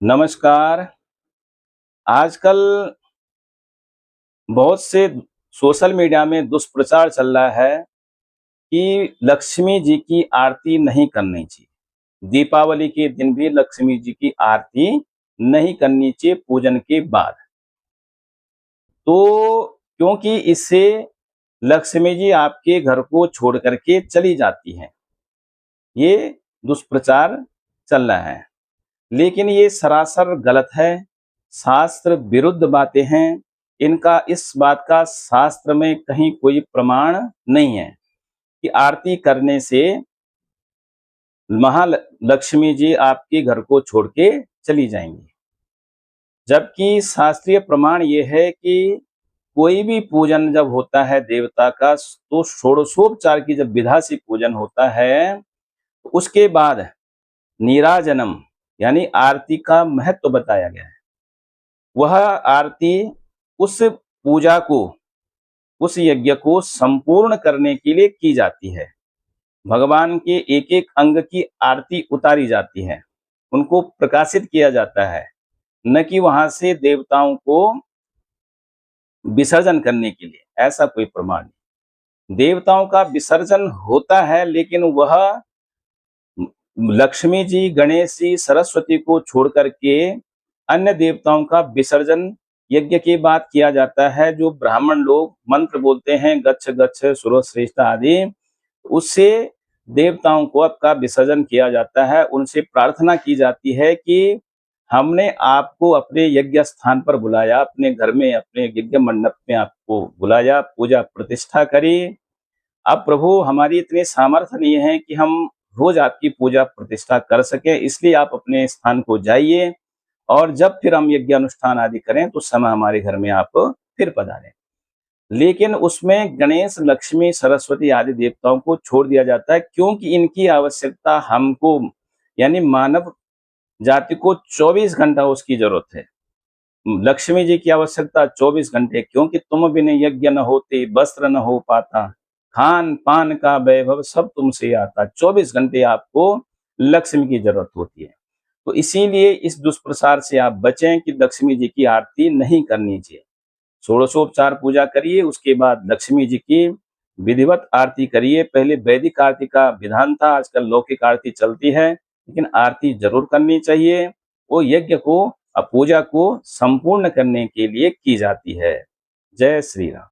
नमस्कार। आजकल बहुत से सोशल मीडिया में दुष्प्रचार चल रहा है कि लक्ष्मी जी की आरती नहीं करनी चाहिए। दीपावली के दिन भी लक्ष्मी जी की आरती नहीं करनी चाहिए पूजन के बाद। तो क्योंकि इससे लक्ष्मी जी आपके घर को छोड़ कर के चली जाती हैं। ये दुष्प्रचार चल रहा है। लेकिन ये सरासर गलत है, शास्त्र विरुद्ध बातें हैं। इनका इस बात का शास्त्र में कहीं कोई प्रमाण नहीं है कि आरती करने से महालक्ष्मी जी आपके घर को छोड़ के चली जाएंगी। जबकि शास्त्रीय प्रमाण ये है कि कोई भी पूजन जब होता है देवता का, तो षोडशोपचार की जब विधा से पूजन होता है, तो उसके बाद नीराजनम यानी आरती का महत्व बताया गया है। वह आरती उस पूजा को, उस यज्ञ को संपूर्ण करने के लिए की जाती है। भगवान के एक एक अंग की आरती उतारी जाती है, उनको प्रकाशित किया जाता है, न कि वहां से देवताओं को विसर्जन करने के लिए। ऐसा कोई प्रमाण नहीं। देवताओं का विसर्जन होता है, लेकिन वह लक्ष्मी जी, गणेश जी, सरस्वती को छोड़ करके अन्य देवताओं का विसर्जन यज्ञ के बाद किया जाता है। जो ब्राह्मण लोग मंत्र बोलते हैं, गच्छ गच्छ सुरश्रेष्ठ आदि, उससे देवताओं को आपका विसर्जन किया जाता है। उनसे प्रार्थना की जाती है कि हमने आपको अपने यज्ञ स्थान पर बुलाया, अपने घर में, अपने यज्ञ मंडप में आपको बुलाया, पूजा प्रतिष्ठा करी। अब प्रभु, हमारी इतनी सामर्थ्य नहीं है कि हम रोज आपकी पूजा प्रतिष्ठा कर सके, इसलिए आप अपने स्थान को जाइए और जब फिर हम यज्ञ अनुष्ठान आदि करें तो समय हमारे घर में आप फिर पधारें। लेकिन उसमें गणेश, लक्ष्मी, सरस्वती आदि देवताओं को छोड़ दिया जाता है, क्योंकि इनकी आवश्यकता हमको यानी मानव जाति को 24 घंटा उसकी जरूरत है। लक्ष्मी जी की आवश्यकता 24 घंटे, क्योंकि तुम बिन यज्ञ न होते, वस्त्र न हो पाता, खान पान का वैभव सब तुमसे आता। 24 घंटे आपको लक्ष्मी की जरूरत होती है। तो इसीलिए इस दुष्प्रचार से आप बचें कि लक्ष्मी जी की आरती नहीं करनी चाहिए। षोडशोपचार पूजा करिए, उसके बाद लक्ष्मी जी की विधिवत आरती करिए। पहले वैदिक आरती का विधान था, आजकल लौकिक आरती चलती है, लेकिन आरती जरूर करनी चाहिए। वो यज्ञ को, पूजा को संपूर्ण करने के लिए की जाती है। जय श्री राम।